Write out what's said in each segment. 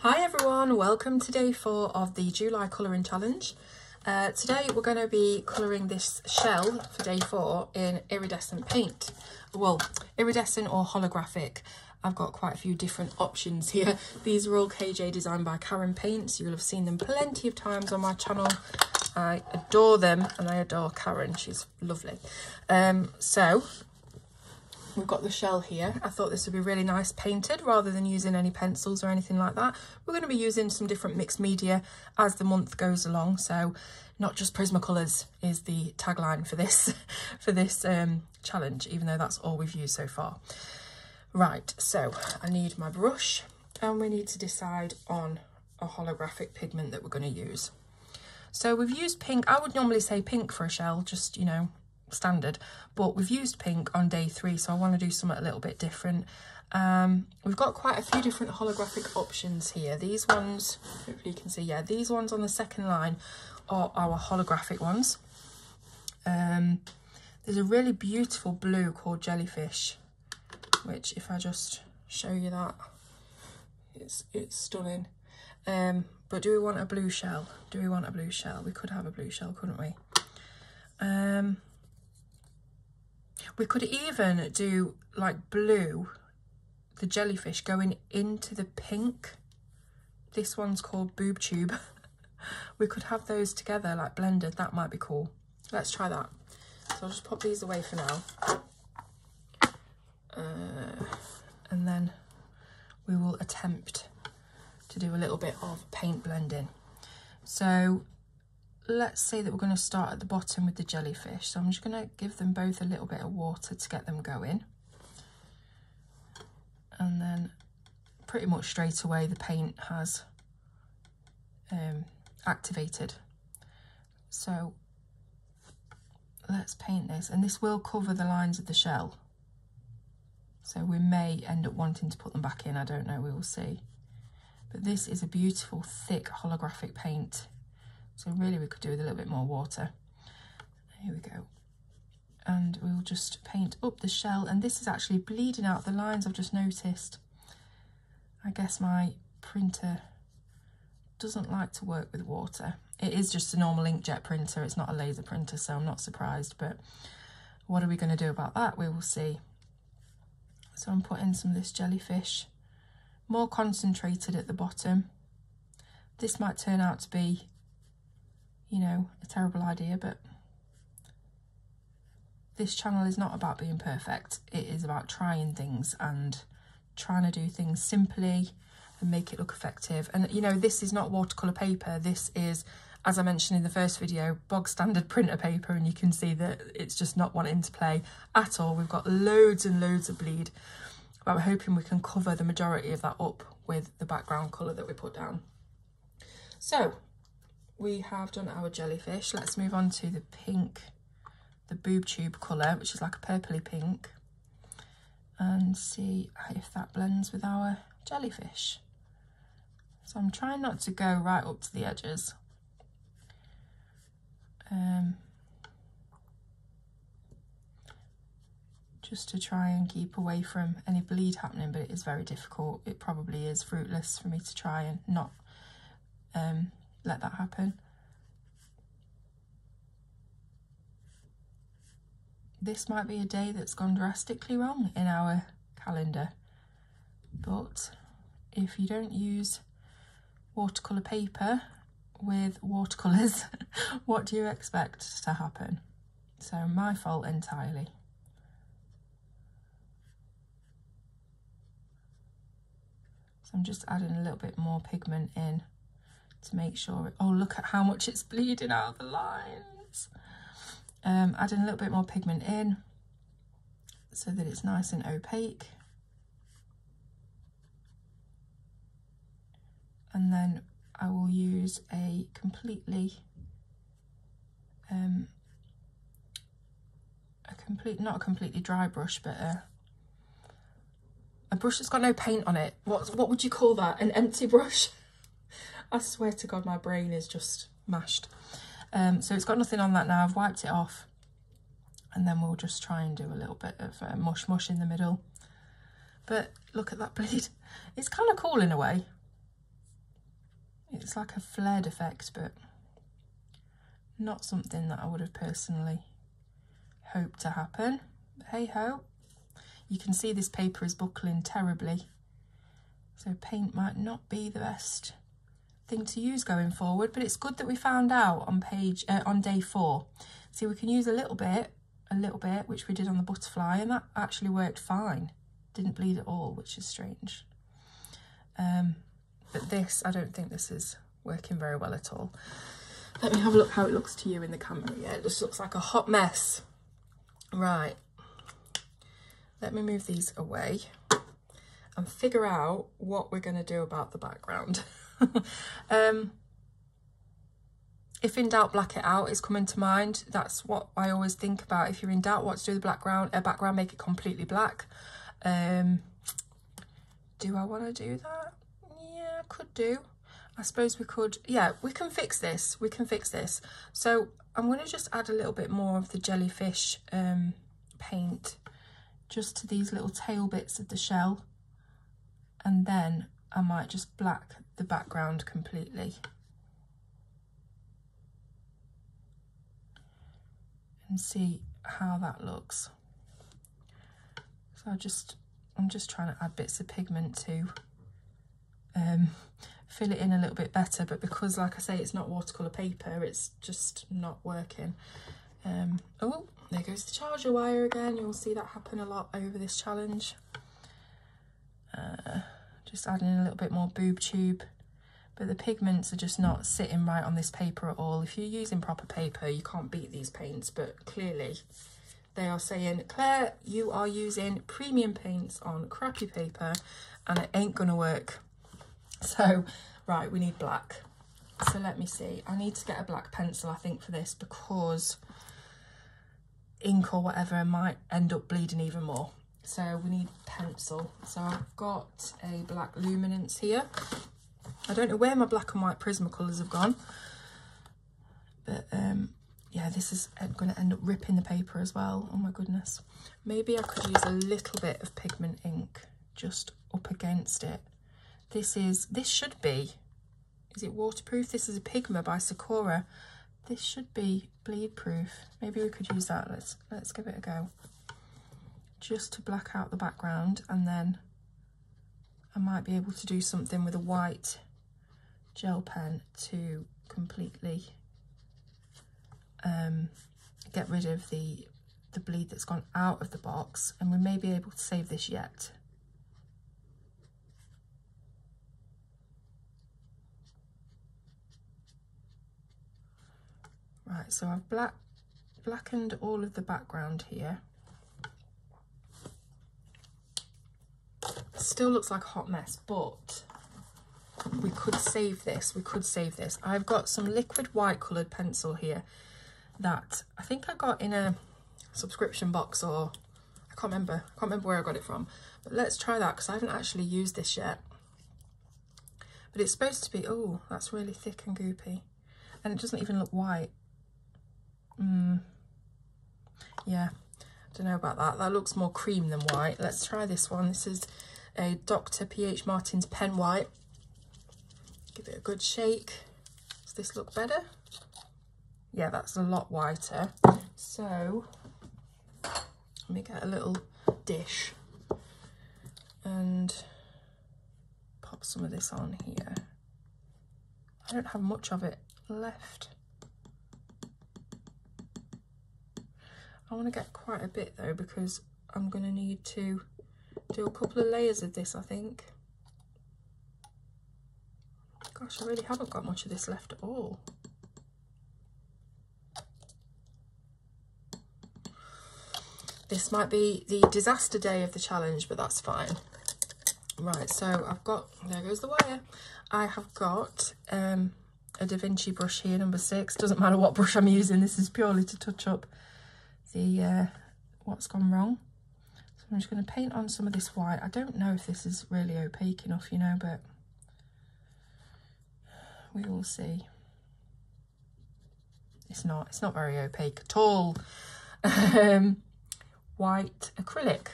Hi everyone, welcome to day 4 of the July colouring challenge. Today we're going to be colouring this shell for day 4 in iridescent paint. Well, iridescent or holographic. I've got quite a few different options here. These are all KJ designed by Karen Paints. You'll have seen them plenty of times on my channel. I adore them and I adore Karen, she's lovely. So we've got the shell here. I thought this would be really nice painted rather than using any pencils or anything like that. We're going to be using some different mixed media as the month goes along. So not just Prismacolors is the tagline for this challenge, even though that's all we've used so far. Right, so I need my brush and we need to decide on a holographic pigment that we're going to use. So we've used pink. I would normally say pink for a shell, just, you know, standard, but we've used pink on day 3, so I want to do something a little bit different. We've got quite a few different holographic options here. These ones, hopefully you can see, yeah, these ones on the second line are our holographic ones. There's a really beautiful blue called Jellyfish, which if I just show you that, it's stunning. But do we want a blue shell? Do we want a blue shell? We could have a blue shell, couldn't we? We could even do like blue, the jellyfish going into the pink. This one's called Boob Tube. We could have those together, like blended. That might be cool. Let's try that. So I'll just pop these away for now. And then we will attempt to do a little bit of paint blending. So let's say that we're going to start at the bottom with the jellyfish. So I'm just going to give them both a little bit of water to get them going. And then pretty much straight away the paint has activated. So let's paint this, and this will cover the lines of the shell. So we may end up wanting to put them back in, I don't know, we will see. But this is a beautiful thick holographic paint. So really we could do with a little bit more water. Here we go. And we'll just paint up the shell. And this is actually bleeding out the lines, I've just noticed. I guess my printer doesn't like to work with water. It is just a normal inkjet printer, it's not a laser printer, so I'm not surprised. But what are we going to do about that? We will see. So I'm putting some of this jellyfish, more concentrated at the bottom. This might turn out to be, you know, a terrible idea, but this channel is not about being perfect. It is about trying things and trying to do things simply and make it look effective. And, you know, this is not watercolour paper. This is, as I mentioned in the first video, bog standard printer paper, and you can see that it's just not wanting to play at all. We've got loads and loads of bleed, but I'm hoping we can cover the majority of that up with the background colour that we put down. So we have done our jellyfish. Let's move on to the pink, the Boob Tube colour, which is like a purpley pink, and see if that blends with our jellyfish. So I'm trying not to go right up to the edges. Just to try and keep away from any bleed happening, but it is very difficult. It probably is fruitless for me to try and not let that happen. This might be a day that's gone drastically wrong in our calendar, but if you don't use watercolour paper with watercolours, what do you expect to happen? So my fault entirely. So I'm just adding a little bit more pigment in to make sure, oh, look at how much it's bleeding out of the lines. Adding a little bit more pigment in so that it's nice and opaque. And then I will use a completely, not a completely dry brush, but a brush that's got no paint on it. What would you call that? An empty brush? I swear to God, my brain is just mashed. So it's got nothing on that now. I've wiped it off, and then we'll just try and do a little bit of mush in the middle. But look at that bleed. It's kind of cool in a way. It's like a flared effect, but not something that I would have personally hoped to happen. But hey ho, you can see this paper is buckling terribly, so paint might not be the best thing to use going forward, but it's good that we found out on day 4. See, we can use a little bit, which we did on the butterfly, and that actually worked fine. Didn't bleed at all, which is strange. But this, I don't think this is working very well at all. Let me have a look how it looks to you in the camera. Yeah, it just looks like a hot mess. Right, let me move these away and figure out what we're going to do about the background. If in doubt, black it out is coming to mind. That's what I always think about. If you're in doubt what to do with the background, make it completely black. Do I want to do that? Yeah, I could do. I suppose we could. Yeah, we can fix this. We can fix this. So I'm going to just add a little bit more of the jellyfish paint just to these little tail bits of the shell. And then I might just black the background completely. And see how that looks. So I'm just trying to add bits of pigment to fill it in a little bit better, but because, like I say, it's not watercolour paper, it's just not working. Oh, there goes the charger wire again. You'll see that happen a lot over this challenge. Just adding in a little bit more boob tube, but the pigments are just not sitting right on this paper at all. If you're using proper paper, you can't beat these paints, but clearly they are saying, Claire, you are using premium paints on crappy paper and it ain't gonna work. So, right, we need black. So let me see. I need to get a black pencil, I think, for this, because ink or whatever might end up bleeding even more. So we need pencil. So I've got a black luminance here. I don't know where my black and white Prismacolors have gone, but yeah, this is going to end up ripping the paper as well. Oh my goodness. Maybe I could use a little bit of pigment ink just up against it. This should be, is it waterproof? This is a Pigma by Sakura. This should be bleed proof. Maybe we could use that. Let's give it a go. Just to black out the background, and then I might be able to do something with a white gel pen to completely get rid of the bleed that's gone out of the box, and we may be able to save this yet. Right, so I've blackened all of the background here. Still looks like a hot mess, but we could save this. I've got some liquid white coloured pencil here that I think I got in a subscription box, or I can't remember where I got it from. But let's try that, because I haven't actually used this yet. But it's supposed to be, oh, that's really thick and goopy. And it doesn't even look white. Yeah, I don't know about that. That looks more cream than white. Let's try this one. This is a Dr. P.H. Martin's Pen White. Give it a good shake. Does this look better? Yeah, that's a lot whiter. So let me get a little dish and pop some of this on here. I don't have much of it left. I want to get quite a bit though, because I'm going to need to do a couple of layers of this, I think. Gosh, I really haven't got much of this left at all. This might be the disaster day of the challenge, but that's fine. Right, so I've got, there goes the wire. I have got a Da Vinci brush here, number 6. Doesn't matter what brush I'm using, this is purely to touch up the what's gone wrong. So I'm just going to paint on some of this white. I don't know if this is really opaque enough, you know, but we will see. It's not very opaque at all. White acrylic.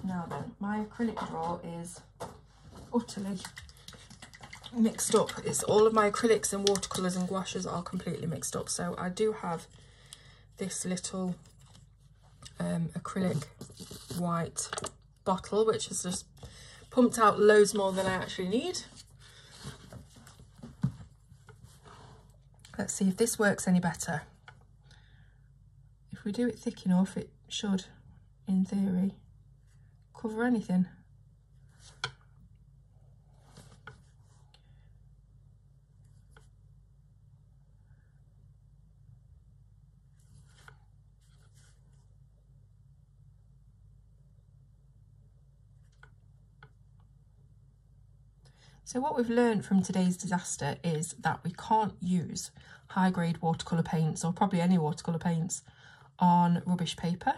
Now then, my acrylic drawer is utterly mixed up. It's all of my acrylics and watercolours and gouaches are completely mixed up. So I do have this little acrylic white bottle, which has just pumped out loads more than I actually need. Let's see if this works any better. If we do it thick enough, it should, in theory, cover anything. So what we've learned from today's disaster is that we can't use high-grade watercolour paints, or probably any watercolour paints, on rubbish paper.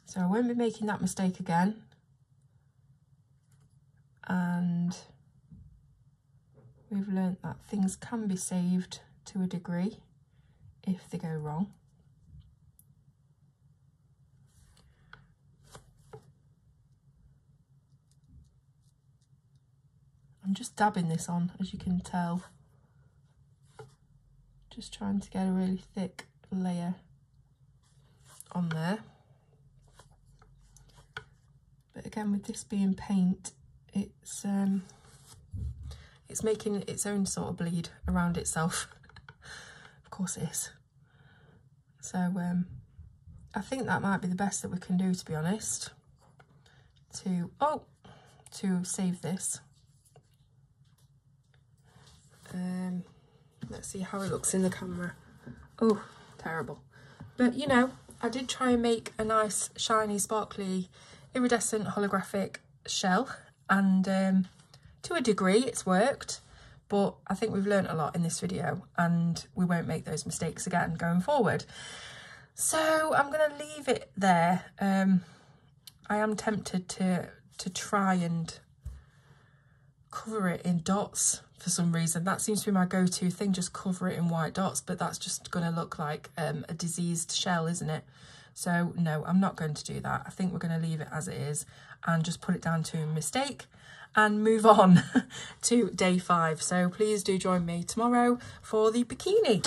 So I won't be making that mistake again. And we've learned that things can be saved to a degree if they go wrong. I'm just dabbing this on, as you can tell. Just trying to get a really thick layer on there. But again, with this being paint, it's making its own sort of bleed around itself. Of course it is. So I think that might be the best that we can do, to be honest, to save this. Let's see how it looks in the camera. Oh, terrible. But you know, I did try and make a nice shiny sparkly iridescent holographic shell, and to a degree it's worked, but I think we've learnt a lot in this video and we won't make those mistakes again going forward. So I'm going to leave it there. I am tempted to try and cover it in dots for some reason. That seems to be my go-to thing, just cover it in white dots, but that's just going to look like a diseased shell, isn't it? So no, I'm not going to do that. I think we're going to leave it as it is and just put it down to a mistake and move on to day 5. So please do join me tomorrow for the bikini.